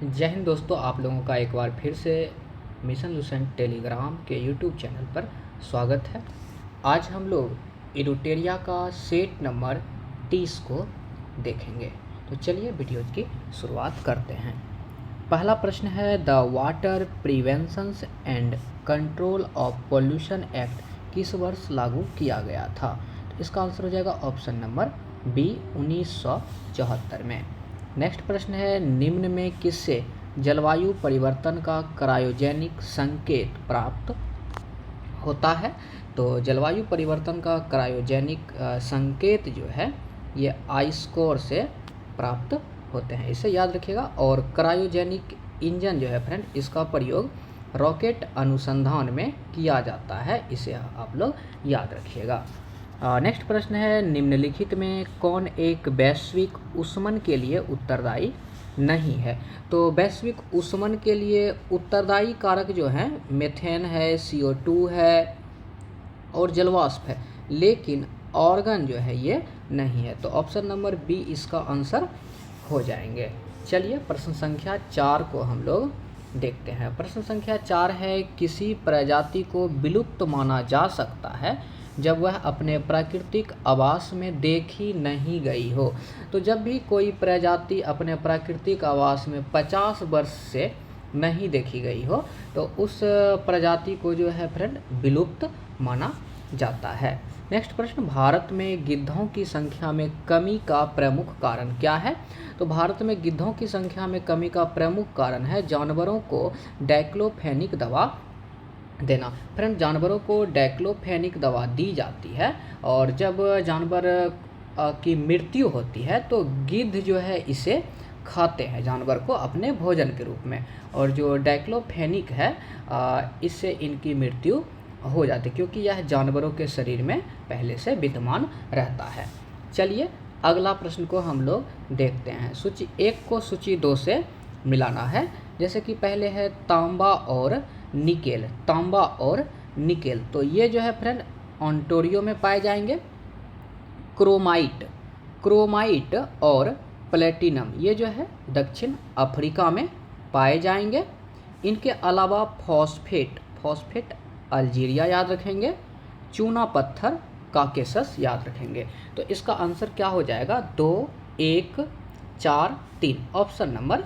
जय हिंद दोस्तों, आप लोगों का एक बार फिर से मिशन लुसेंट टेलीग्राम के यूट्यूब चैनल पर स्वागत है। आज हम लोग इडोटेरिया का सेट नंबर 30 को देखेंगे। तो चलिए वीडियो की शुरुआत करते हैं। पहला प्रश्न है, the water prevention and control of pollution act किस वर्ष लागू किया गया था? तो इसका आंसर हो जाएगा ऑप्शन नंबर बी 1974 में। नेक्स्ट प्रश्न है, निम्न में किससे जलवायु परिवर्तन का क्रायोजेनिक संकेत प्राप्त होता है? तो जलवायु परिवर्तन का क्रायोजेनिक संकेत जो है ये आइस्कोर से प्राप्त होते हैं, इसे याद रखिएगा। और क्रायोजेनिक इंजन जो है फ्रेंड, इसका प्रयोग रॉकेट अनुसंधान में किया जाता है, इसे आप लोग याद रखिएगा। नेक्स्ट प्रश्न है, निम्नलिखित में कौन एक वैश्विक ऊष्मन के लिए उत्तरदायी नहीं है? तो वैश्विक ऊष्मन के लिए उत्तरदायी कारक जो हैं मीथेन है, CO2 है और जलवाष्प है, लेकिन ऑर्गन जो है ये नहीं है। तो ऑप्शन नंबर बी इसका आंसर हो जाएंगे। चलिए प्रश्न संख्या 4 को हम लोग देखते हैं। प्रश्न संख्या 4 है, किसी प्रजाति को विलुप्त माना जा सकता है जब वह अपने प्राकृतिक आवास में देखी नहीं गई हो। तो जब भी कोई प्रजाति अपने प्राकृतिक आवास में 50 वर्ष से नहीं देखी गई हो तो उस प्रजाति को जो है फ्रेंड विलुप्त माना जाता है। नेक्स्ट प्रश्न, भारत में गिद्धों की संख्या में कमी का प्रमुख कारण क्या है? तो भारत में गिद्धों की संख्या में कमी का प्रमुख कारण है जानवरों को डाइक्लोफेनिक दवा देना। फ्रेंड, जानवरों को डाइक्लोफेनिक दवा दी जाती है और जब जानवर की मृत्यु होती है तो गिद्ध जो है इसे खाते हैं जानवर को अपने भोजन के रूप में, और जो डाइक्लोफेनिक है इससे इनकी मृत्यु हो जाती है क्योंकि यह जानवरों के शरीर में पहले से विद्यमान रहता है। चलिए अगला प्रश्न को हम लोग देखते हैं। सूची 1 को सूची 2 से मिलाना है। जैसे कि पहले है तांबा और निकेल। तांबा और निकेल तो ये जो है फ्रेंड ओंटारियो में पाए जाएंगे। क्रोमाइट और प्लेटिनम ये जो है दक्षिण अफ्रीका में पाए जाएंगे। इनके अलावा फॉस्फेट अल्जीरिया याद रखेंगे। चूना पत्थर काकेशस याद रखेंगे। तो इसका आंसर क्या हो जाएगा? 2, 1, 4, 3 ऑप्शन नंबर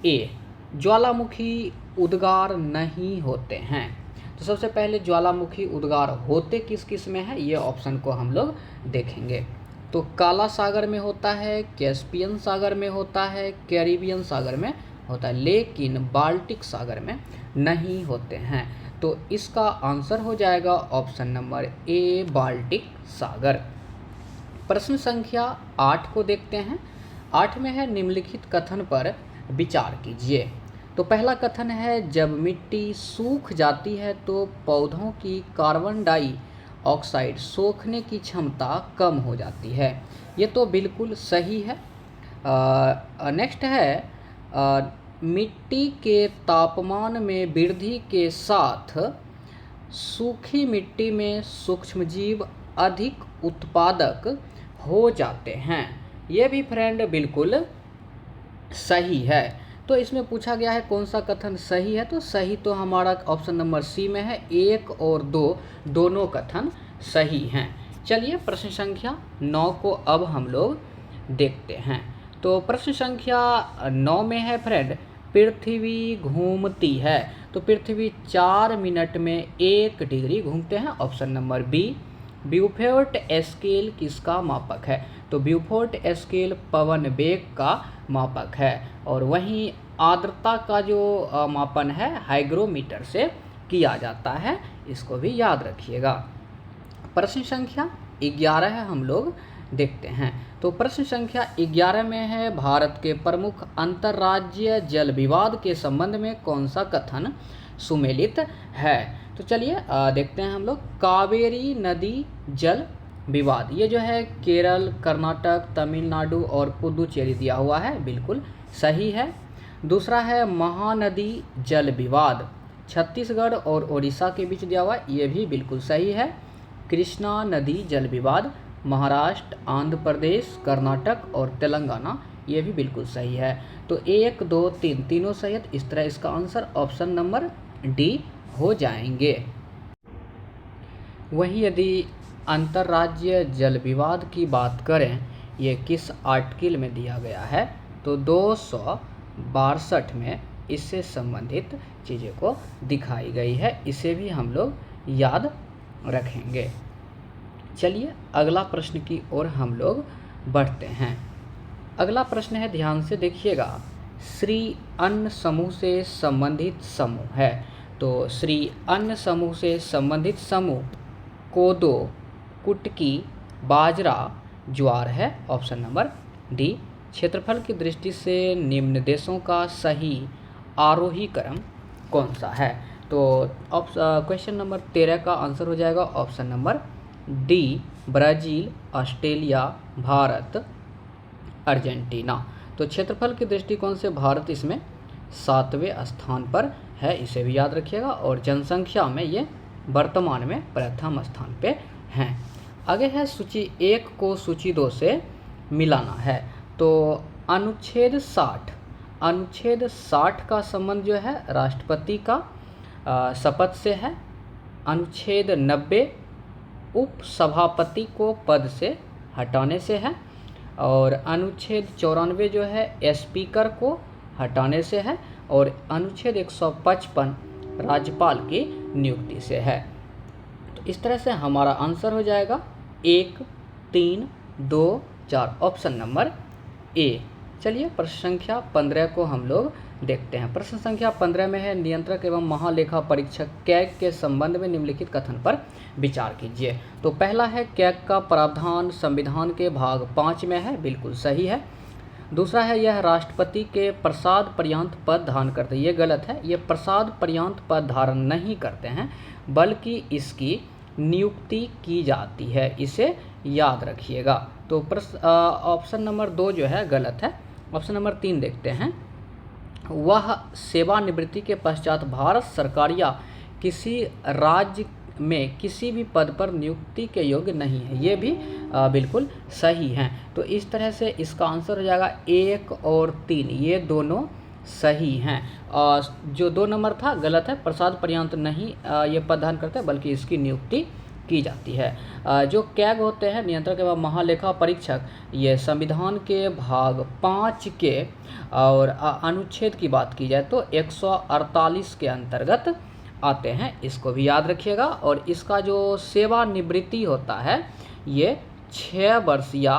ए। ज्वालामुखी उद्गार नहीं होते हैं। तो सबसे पहले ज्वालामुखी उद्गार होते किस किस में है, ये ऑप्शन को हम लोग देखेंगे। तो काला सागर में होता है, कैस्पियन सागर में होता है, कैरिबियन सागर में होता है, लेकिन बाल्टिक सागर में नहीं होते हैं। तो इसका आंसर हो जाएगा ऑप्शन नंबर ए, बाल्टिक सागर। प्रश्न संख्या 8 को देखते हैं। 8 में है, निम्नलिखित कथन पर विचार कीजिए। तो पहला कथन है, जब मिट्टी सूख जाती है तो पौधों की कार्बन डाइऑक्साइड सोखने की क्षमता कम हो जाती है। ये तो बिल्कुल सही है। नेक्स्ट है, मिट्टी के तापमान में वृद्धि के साथ सूखी मिट्टी में सूक्ष्मजीव अधिक उत्पादक हो जाते हैं। ये भी फ्रेंड बिल्कुल सही है। तो इसमें पूछा गया है कौन सा कथन सही है, तो सही तो हमारा ऑप्शन नंबर सी में है। 1 और 2 दोनों कथन सही हैं। चलिए प्रश्न संख्या 9 को अब हम लोग देखते हैं। तो प्रश्न संख्या 9 में है फ्रेंड, पृथ्वी घूमती है। तो पृथ्वी 4 मिनट में 1 डिग्री घूमते हैं, option number B. Beaufort scale किसका मापक है? तो ब्यूफोर्ट स्केल पवन वेग का मापक है, और वहीं आर्द्रता का जो मापन है हाइग्रोमीटर से किया जाता है, इसको भी याद रखिएगा। प्रश्न संख्या 11 है, हम लोग देखते हैं। तो प्रश्न संख्या 11 में है, भारत के प्रमुख अंतर्राज्यीय जल विवाद के संबंध में कौन सा कथन सुमेलित है? तो चलिए देखते हैं हम लोग। कावेरी नदी जल विवाद, ये जो है केरल, कर्नाटक, तमिलनाडु और पुडुचेरी दिया हुआ है, बिल्कुल सही है। दूसरा है महानदी जल विवाद, छत्तीसगढ़ और ओडिशा के बीच दिया हुआ है, ये भी बिल्कुल सही है। कृष्णा नदी जल विवाद, महाराष्ट्र, आंध्र प्रदेश, कर्नाटक और तेलंगाना ये भी बिल्कुल सही है। तो 1, 2, 3 तीनों सही है। तो इस तरह इसका आंसर ऑप्शन नंबर डी हो जाएंगे। वहीं यदि अंतर्राज्यीय जल विवाद की बात करें, ये किस आर्टिकल में दिया गया है, तो 262 में इससे संबंधित चीज़ों को दिखाई गई है। इसे भी हम लोग याद रखेंगे। चलिए अगला प्रश्न की ओर हम लोग बढ़ते हैं। अगला प्रश्न है, ध्यान से देखिएगा, श्री अन्न समूह से संबंधित समूह है। तो श्री अन्न समूह से संबंधित समूह कोदो, कुटकी, बाजरा, ज्वार है। Option number D. क्षेत्रफल की दृष्टि से निम्न देशों का सही आरोही क्रम कौन सा है? तो क्वेश्चन नंबर 13 का आंसर हो जाएगा option number D, Brazil, Australia, Bharat, Argentina. तो क्षेत्रफल के दृष्टिकोण से भारत इसमें 7वें स्थान पर है, इसे भी याद रखिएगा। और जनसंख्या में ये वर्तमान में प्रथम स्थान पे हैं। आगे है सूची 1 को सूची 2 से मिलाना है। तो अनुच्छेद 60 का संबंध जो है राष्ट्रपति का शपथ से है। अनुच्छेद 90 उपसभापति को पद से हटाने से है। और अनुच्छेद 94 जो है स्पीकर को हटाने से है। और अनुच्छेद 155 राज्यपाल की नियुक्ति से है। तो इस तरह से हमारा आंसर हो जाएगा 1, 3, 2, 4, ऑप्शन नंबर ए। चलिए प्रश्न संख्या 15 को हम लोग देखते हैं। प्रश्न संख्या 15 में है, नियंत्रक एवं महालेखा परीक्षक कैग के संबंध में निम्नलिखित कथन पर विचार कीजिए। तो पहला है, कैग का प्रावधान संविधान के भाग 5 में है, बिल्कुल सही है। दूसरा है, यह राष्ट्रपति के प्रसाद पर्यंत पद धारण करते हैं, ये गलत है। ये प्रसाद पर्यंत पद धारण नहीं करते हैं, बल्कि इसकी नियुक्ति की जाती है, इसे याद रखिएगा। तो ऑप्शन नंबर 2 जो है गलत है। ऑप्शन नंबर 3 देखते हैं, वह सेवानिवृत्ति के पश्चात भारत सरकार या किसी राज्य में किसी भी पद पर नियुक्ति के योग्य नहीं है, ये भी बिल्कुल सही हैं। तो इस तरह से इसका आंसर हो जाएगा 1 और 3, ये दोनों सही हैं। जो 2 नंबर था गलत है, प्रसाद पर्यंत नहीं ये पद धारण करते बल्कि इसकी नियुक्ति की जाती है। जो कैग होते हैं, नियंत्रक एवं महालेखा परीक्षक, ये संविधान के भाग 5 के और अनुच्छेद की बात की जाए तो 148 के अंतर्गत आते हैं, इसको भी याद रखिएगा। और इसका जो सेवानिवृत्ति होता है ये 6 वर्ष या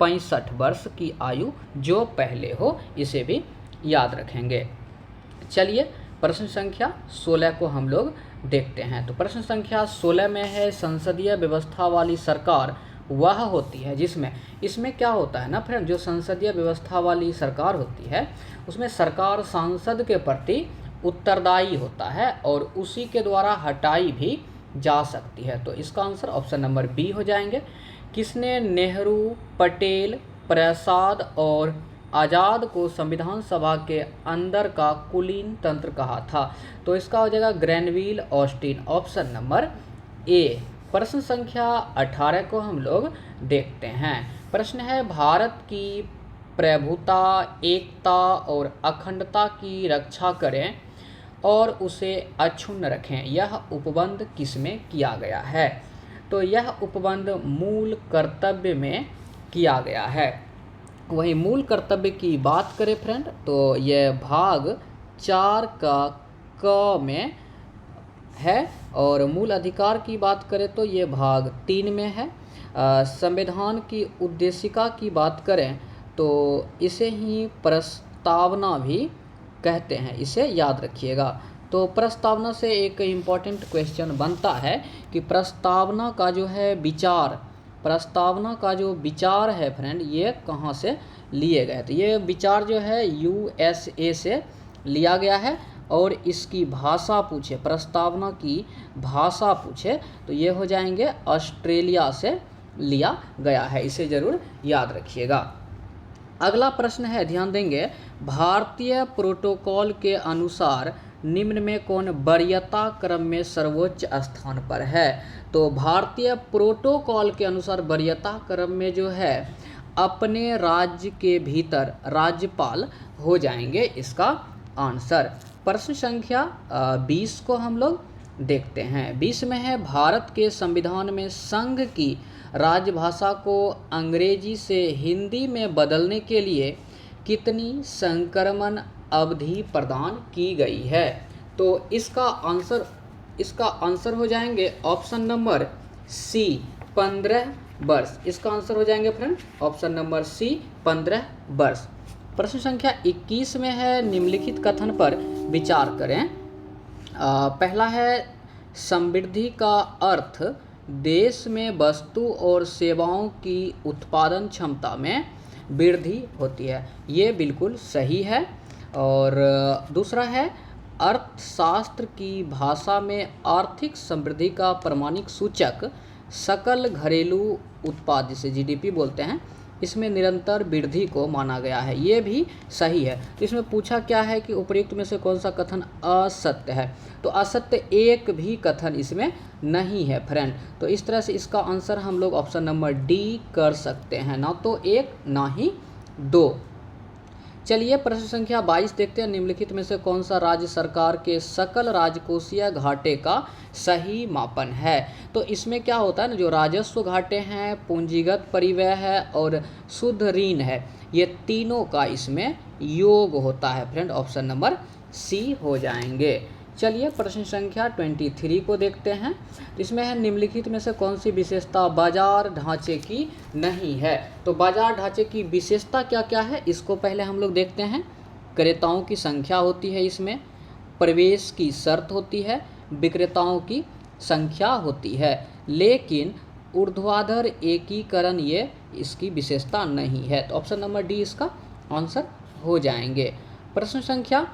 65 वर्ष की आयु जो पहले हो, इसे भी याद रखेंगे। चलिए प्रश्न संख्या 16 को हम लोग देखते हैं। तो प्रश्न संख्या 16 में है, संसदीय व्यवस्था वाली सरकार वह होती है जिसमें, इसमें क्या होता है ना फ्रेंड, जो संसदीय व्यवस्था वाली सरकार होती है उसमें सरकार सांसद के प्रति उत्तरदायी होता है और उसी के द्वारा हटाई भी जा सकती है। तो इसका आंसर ऑप्शन नंबर बी हो जाएंगे। किसने नेहरू, पटेल, प्रसाद और आज़ाद को संविधान सभा के अंदर का कुलीन तंत्र कहा था? तो इसका हो जाएगा Granville Austin, option number A. प्रश्न संख्या 18 को हम लोग देखते हैं। प्रश्न है, भारत की प्रभुता, एकता और अखंडता की रक्षा करें और उसे अक्षुण्ण रखें, यह उपबंध किसमें किया गया है? तो यह उपबंध मूल कर्तव्य में किया गया है। वही मूल कर्तव्य की बात करें फ्रेंड, तो यह भाग 4 का क में है। और मूल अधिकार की बात करें तो ये भाग 3 में है। संविधान की उद्देशिका की बात करें तो इसे ही प्रस्तावना भी कहते हैं, इसे याद रखिएगा। तो प्रस्तावना से एक इम्पॉर्टेंट क्वेश्चन बनता है कि प्रस्तावना का जो है विचार, प्रस्तावना का जो विचार है फ्रेंड, ये कहाँ से लिए गए? तो ये विचार जो है USA से लिया गया है। और इसकी भाषा पूछे, प्रस्तावना की भाषा पूछे तो ये हो जाएंगे ऑस्ट्रेलिया से लिया गया है, इसे ज़रूर याद रखिएगा। अगला प्रश्न है, ध्यान देंगे, भारतीय प्रोटोकॉल के अनुसार निम्न में कौन वरीयता क्रम में सर्वोच्च स्थान पर है? तो भारतीय प्रोटोकॉल के अनुसार वरीयता क्रम में जो है अपने राज्य के भीतर राज्यपाल हो जाएंगे इसका आंसर। प्रश्न संख्या 20 को हम लोग देखते हैं। 20 में है, भारत के संविधान में संघ की राजभाषा को अंग्रेजी से हिंदी में बदलने के लिए कितनी संक्रमण अवधि प्रदान की गई है? तो इसका आंसर हो जाएंगे ऑप्शन नंबर सी 15 वर्ष। इसका आंसर हो जाएंगे फ्रेंड ऑप्शन नंबर सी 15 वर्ष। प्रश्न संख्या 21 में है, निम्नलिखित कथन पर विचार करें। पहला है, समृद्धि का अर्थ देश में वस्तु और सेवाओं की उत्पादन क्षमता में वृद्धि होती है। ये बिल्कुल सही है। और दूसरा है, अर्थशास्त्र की भाषा में आर्थिक समृद्धि का प्रमाणिक सूचक सकल घरेलू उत्पाद, जिसे जीडीपी बोलते हैं, इसमें निरंतर वृद्धि को माना गया है। ये भी सही है। तो इसमें पूछा क्या है कि उपयुक्त में से कौन सा कथन असत्य है? तो असत्य एक भी कथन इसमें नहीं है फ्रेंड। तो इस तरह से इसका आंसर हम लोग ऑप्शन नंबर डी कर सकते हैं, ना तो एक ना ही दो। चलिए प्रश्न संख्या 22 देखते हैं। निम्नलिखित में से कौन सा राज्य सरकार के सकल राजकोषीय घाटे का सही मापन है? तो इसमें क्या होता है ना, जो राजस्व घाटे हैं, पूंजीगत परिव्यय है और शुद्ध ऋण है, ये तीनों का इसमें योग होता है फ्रेंड। ऑप्शन नंबर सी हो जाएंगे। चलिए प्रश्न संख्या 23 को देखते हैं। इसमें है, निम्नलिखित में से कौन सी विशेषता बाजार ढांचे की नहीं है? तो बाजार ढांचे की विशेषता क्या क्या है, इसको पहले हम लोग देखते हैं। क्रेताओं की संख्या होती है, इसमें प्रवेश की शर्त होती है, विक्रेताओं की संख्या होती है, लेकिन ऊर्ध्वाधर एकीकरण ये इसकी विशेषता नहीं है। तो ऑप्शन नंबर डी इसका आंसर हो जाएंगे। प्रश्न संख्या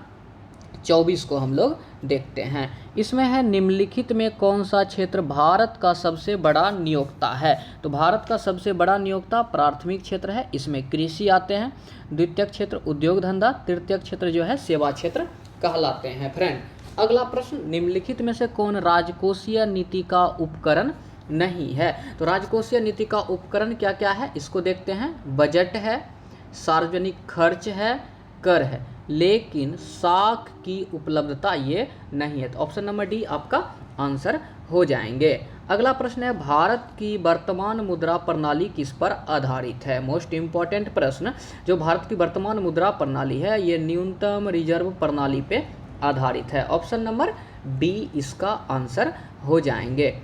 24 को हम लोग देखते हैं। इसमें है, निम्नलिखित में कौन सा क्षेत्र भारत का सबसे बड़ा नियोक्ता है? तो भारत का सबसे बड़ा नियोक्ता प्राथमिक क्षेत्र है, इसमें कृषि आते हैं, द्वितीय क्षेत्र उद्योग धंधा, तृतीय क्षेत्र जो है सेवा क्षेत्र कहलाते हैं फ्रेंड। अगला प्रश्न, निम्नलिखित में से कौन राजकोषीय नीति का उपकरण नहीं है? तो राजकोषीय नीति का उपकरण क्या क्या है, इसको देखते हैं। बजट है, सार्वजनिक खर्च है, कर है, लेकिन साख की उपलब्धता ये नहीं है। तो ऑप्शन नंबर डी आपका आंसर हो जाएंगे। अगला प्रश्न है, भारत की वर्तमान मुद्रा प्रणाली किस पर आधारित है? मोस्ट इम्पॉर्टेंट प्रश्न। जो भारत की वर्तमान मुद्रा प्रणाली है, ये न्यूनतम रिजर्व प्रणाली पे आधारित है। ऑप्शन नंबर बी इसका आंसर हो जाएंगे।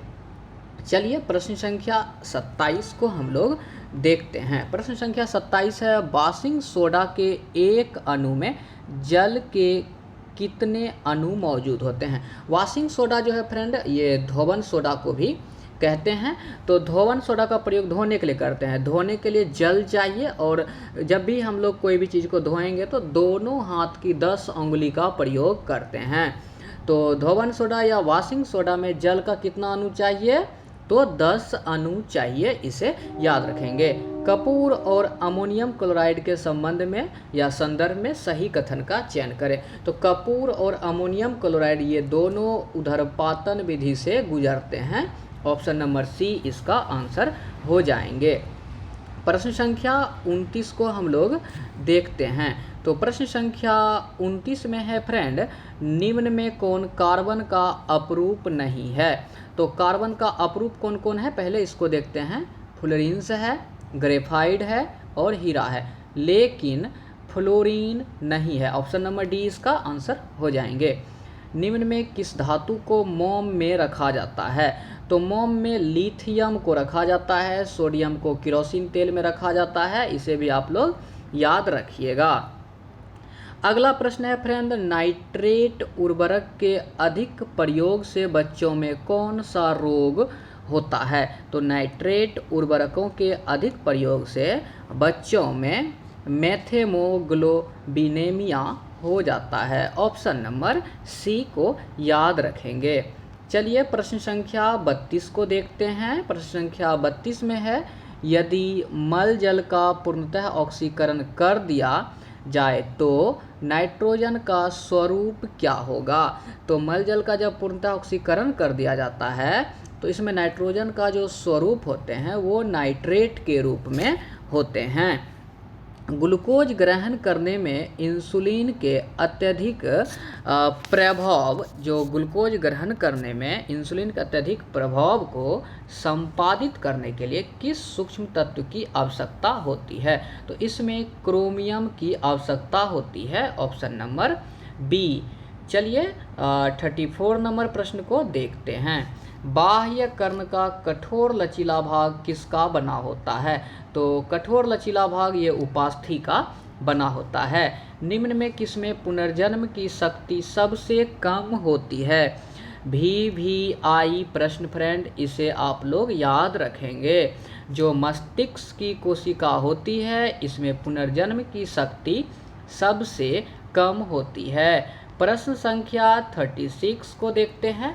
चलिए प्रश्न संख्या 27 को हम लोग देखते हैं। प्रश्न संख्या 27 है, वाशिंग सोडा के एक अणु में जल के कितने अणु मौजूद होते हैं? वाशिंग सोडा जो है फ्रेंड, ये धोवन सोडा को भी कहते हैं। तो धोवन सोडा का प्रयोग धोने के लिए करते हैं। धोने के लिए जल चाहिए, और जब भी हम लोग कोई भी चीज़ को धोएंगे तो दोनों हाथ की 10 उंगली का प्रयोग करते हैं। तो धोवन सोडा या वाशिंग सोडा में जल का कितना अणु चाहिए? तो 10 अणु चाहिए, इसे याद रखेंगे। कपूर और अमोनियम क्लोराइड के संबंध में या संदर्भ में सही कथन का चयन करें। तो कपूर और अमोनियम क्लोराइड ये दोनों उधर्पातन विधि से गुजरते हैं। ऑप्शन नंबर सी इसका आंसर हो जाएंगे। प्रश्न संख्या 29 को हम लोग देखते हैं। तो प्रश्न संख्या 29 में है फ्रेंड, निम्न में कौन कार्बन का अपरूप नहीं है? तो कार्बन का अपरूप कौन कौन है, पहले इसको देखते हैं। फ्लोरीन्स है, ग्रेफाइड है और हीरा है, लेकिन फ्लोरीन नहीं है। ऑप्शन नंबर डी इसका आंसर हो जाएंगे। निम्न में किस धातु को मोम में रखा जाता है? तो मोम में लिथियम को रखा जाता है, सोडियम को केरोसिन तेल में रखा जाता है, इसे भी आप लोग याद रखिएगा। अगला प्रश्न है फ्रेंड, नाइट्रेट उर्वरक के अधिक प्रयोग से बच्चों में कौन सा रोग होता है? तो नाइट्रेट उर्वरकों के अधिक प्रयोग से बच्चों में मेथेमोग्लोबिनेमिया हो जाता है। ऑप्शन नंबर सी को याद रखेंगे। चलिए प्रश्न संख्या 32 को देखते हैं। प्रश्न संख्या 32 में है, यदि मल जल का पूर्णतः ऑक्सीकरण कर दिया जाए तो नाइट्रोजन का स्वरूप क्या होगा? तो मल जल का जब पूर्णतः ऑक्सीकरण कर दिया जाता है तो इसमें नाइट्रोजन का जो स्वरूप होते हैं वो नाइट्रेट के रूप में होते हैं। ग्लूकोज ग्रहण करने में इंसुलिन के अत्यधिक प्रभाव जो ग्लूकोज ग्रहण करने में इंसुलिन के अत्यधिक प्रभाव को संपादित करने के लिए किस सूक्ष्म तत्व की आवश्यकता होती है? तो इसमें क्रोमियम की आवश्यकता होती है, ऑप्शन नंबर बी। चलिए 34 नंबर प्रश्न को देखते हैं। बाह्य कर्ण का कठोर लचीला भाग किसका बना होता है? तो कठोर लचीला भाग ये उपास्थि का बना होता है। निम्न में किसमें पुनर्जन्म की शक्ति सबसे कम होती है? VVI प्रश्न फ्रेंड, इसे आप लोग याद रखेंगे। जो मस्तिष्क की कोशिका होती है इसमें पुनर्जन्म की शक्ति सबसे कम होती है। प्रश्न संख्या 36 को देखते हैं।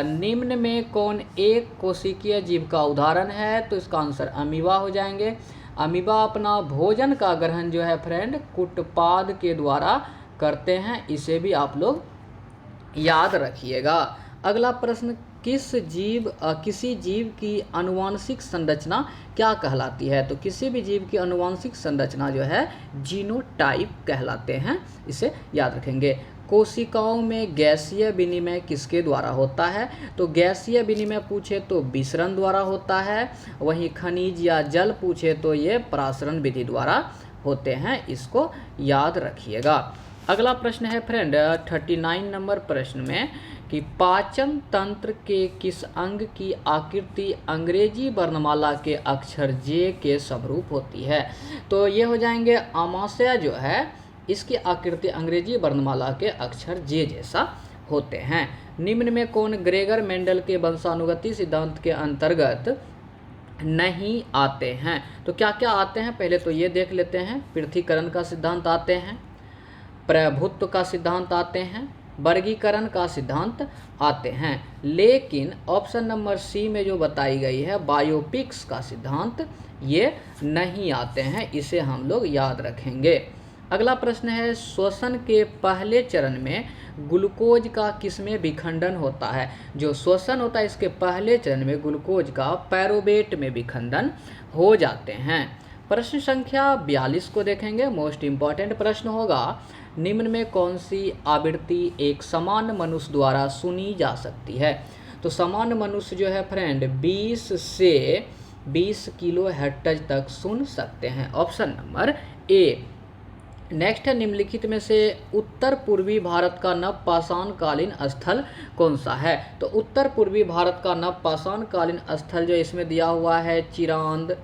निम्न में कौन एक कोशिकीय जीव का उदाहरण है? तो इसका आंसर अमीबा हो जाएंगे। अमीबा अपना भोजन का ग्रहण जो है फ्रेंड कुटपाद के द्वारा करते हैं, इसे भी आप लोग याद रखिएगा। अगला प्रश्न, किसी जीव की आनुवांशिक संरचना क्या कहलाती है? तो किसी भी जीव की आनुवांशिक संरचना जो है जीनोटाइप कहलाते हैं, इसे याद रखेंगे। कोशिकाओं में गैसीय विनिमय किसके द्वारा होता है? तो गैसीय विनिमय पूछे तो विसरण द्वारा होता है, वहीं खनिज या जल पूछे तो ये परासरण विधि द्वारा होते हैं, इसको याद रखिएगा। अगला प्रश्न है फ्रेंड 39 नंबर प्रश्न में कि पाचन तंत्र के किस अंग की आकृति अंग्रेजी वर्णमाला के अक्षर जे के समरूप होती है? तो ये हो जाएंगे आमाशय जो है इसकी आकृति अंग्रेजी वर्णमाला के अक्षर जे जैसा होते हैं। निम्न में कौन ग्रेगर मेंडल के वंशानुगति सिद्धांत के अंतर्गत नहीं आते हैं? तो क्या क्या आते हैं पहले तो ये देख लेते हैं। पृथ्वीकरण का सिद्धांत आते हैं, प्रभुत्व का सिद्धांत आते हैं, वर्गीकरण का सिद्धांत आते हैं, लेकिन ऑप्शन नंबर सी में जो बताई गई है बायोपिक्स का सिद्धांत ये नहीं आते हैं, इसे हम लोग याद रखेंगे। अगला प्रश्न है श्वसन के पहले चरण में ग्लूकोज का किसमें विखंडन होता है? जो श्वसन होता है इसके पहले चरण में ग्लूकोज का पैरोवेट में विखंडन हो जाते हैं। प्रश्न संख्या 42 को देखेंगे, मोस्ट इम्पॉर्टेंट प्रश्न होगा। निम्न में कौन सी आवृत्ति एक सामान्य मनुष्य द्वारा सुनी जा सकती है? तो सामान्य मनुष्य जो है फ्रेंड 20 से 20 किलो हर्ट्ज तक सुन सकते हैं, ऑप्शन नंबर ए। नेक्स्ट है निम्नलिखित में से उत्तर पूर्वी भारत का नवपाषाणकालीन स्थल कौन सा है? तो उत्तर पूर्वी भारत का नवपाषाणकालीन स्थल जो इसमें दिया हुआ है चिरांद,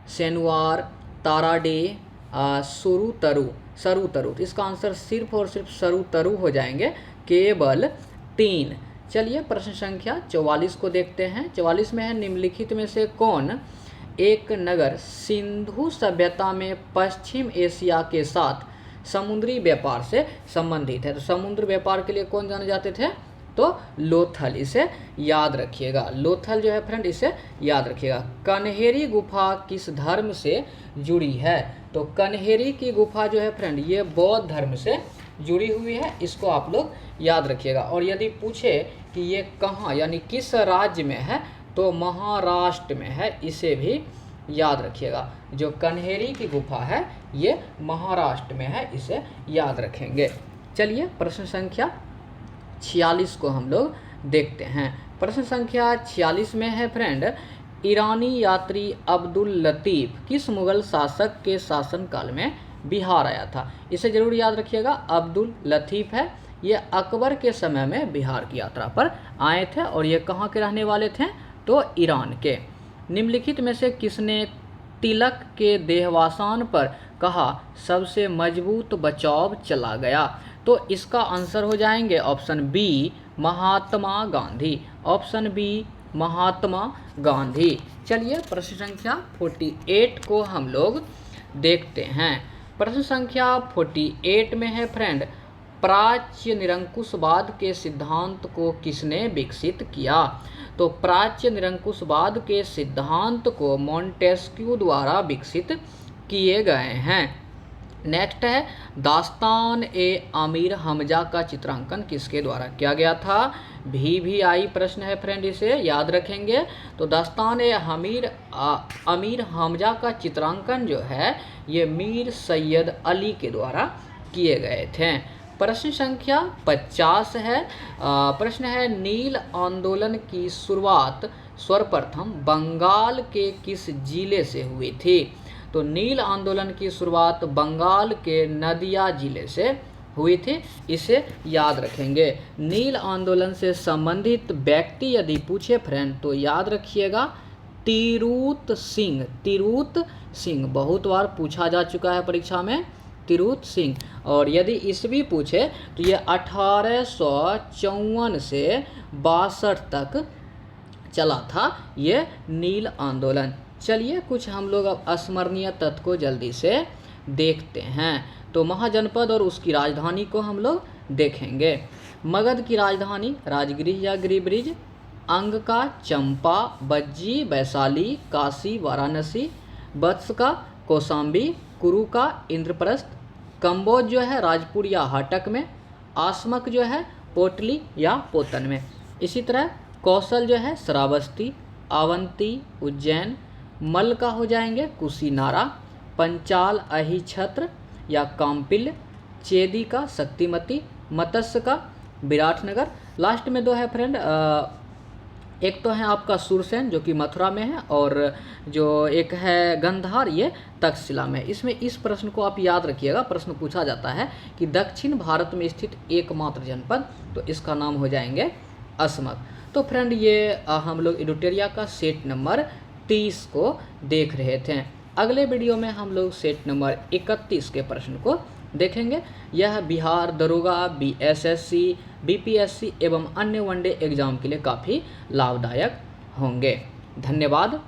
सेनुआर, ताराडे, सरुतरु। इसका आंसर सिर्फ और सिर्फ सरुतरु हो जाएंगे, केवल 3। चलिए प्रश्न संख्या 44 को देखते हैं। 44 में है निम्नलिखित में से कौन एक नगर सिंधु सभ्यता में पश्चिम एशिया के साथ समुद्री व्यापार से संबंधित है? तो समुद्र व्यापार के लिए कौन जाने जाते थे? तो लोथल, इसे याद रखिएगा। लोथल जो है फ्रेंड इसे याद रखिएगा। कन्हेरी गुफा किस धर्म से जुड़ी है? तो कन्हेरी की गुफा जो है फ्रेंड ये बौद्ध धर्म से जुड़ी हुई है, इसको आप लोग याद रखिएगा। और यदि पूछे कि ये कहाँ यानी किस राज्य में है तो महाराष्ट्र में है, इसे भी याद रखिएगा। जो कन्हेरी की गुफा है ये महाराष्ट्र में है, इसे याद रखेंगे। चलिए प्रश्न संख्या 46 को हम लोग देखते हैं। प्रश्न संख्या 46 में है फ्रेंड ईरानी यात्री अब्दुल लतीफ़ किस मुगल शासक के शासनकाल में बिहार आया था? इसे जरूर याद रखिएगा। अब्दुल लतीफ़ है, ये अकबर के समय में बिहार की यात्रा पर आए थे और ये कहाँ के रहने वाले थे? तो ईरान के। निम्नलिखित में से किसने तिलक के देहावसान पर कहा सबसे मजबूत बचाव चला गया? तो इसका आंसर हो जाएंगे option B Mahatma Gandhi, option B Mahatma Gandhi. चलिए प्रश्न संख्या 48 को हम लोग देखते हैं। प्रश्न संख्या 48 में है फ्रेंड प्राच्य निरंकुशवाद के सिद्धांत को किसने विकसित किया? तो प्राच्य निरंकुशवाद के सिद्धांत को मॉन्टेस्क्यू द्वारा विकसित किए गए हैं। नेक्स्ट है दास्तान ए आमिर हमजा का चित्रांकन किसके द्वारा किया गया था। VVI प्रश्न है फ्रेंड, इसे याद रखेंगे। तो दास्तान ए अमीर हमजा का चित्रांकन जो है ये मीर सैयद अली के द्वारा किए गए थे। प्रश्न संख्या 50 है। प्रश्न है नील आंदोलन की शुरुआत सर्वप्रथम बंगाल के किस जिले से हुई थी। तो नील आंदोलन की शुरुआत बंगाल के नदिया जिले से हुई थी, इसे याद रखेंगे। नील आंदोलन से संबंधित व्यक्ति यदि पूछे फ्रेंड तो याद रखिएगा तिरुत सिंह। तिरुत सिंह बहुत बार पूछा जा चुका है परीक्षा में, तिरुत सिंह। और यदि ईस्वी पूछे तो ये 1854 से 62 तक चला था ये नील आंदोलन। चलिए कुछ हम लोग अब अस्मरणीय तथ्य को जल्दी से देखते हैं। तो महाजनपद और उसकी राजधानी को हम लोग देखेंगे। मगध की राजधानी राजगृह या गिरिब्रिज, अंग का चंपा, बज्जी वैशाली, काशी वाराणसी, वत्स का कौशाम्बी, कुरु का इंद्रप्रस्थ, कंबोज जो है राजपुर या हाटक में, आसमक जो है पोटली या पोतन में। इसी तरह कौशल जो है श्रावस्ती, अवंती, उज्जैन, मल का हो जाएंगे कुशीनारा, पंचाल अहिछत्र या काम्पिल्य, चेदी का शक्तिमती, मत्स्य का विराटनगर। लास्ट में दो है फ्रेंड, एक तो है आपका सुरसेन जो कि मथुरा में है, और जो एक है गंधार ये तक्षशिला में। इसमें इस प्रश्न को आप याद रखिएगा, प्रश्न पूछा जाता है कि दक्षिण भारत में स्थित एकमात्र जनपद, तो इसका नाम हो जाएंगे असमक। तो फ्रेंड ये हम लोग एडिटोरिया का सेट नंबर 30 को देख रहे थे। अगले वीडियो में हम लोग सेट नंबर 31 के प्रश्न को देखेंगे। यह बिहार दरोगा, BSSC, BPSC एवं अन्य वनडे एग्जाम के लिए काफ़ी लाभदायक होंगे। धन्यवाद।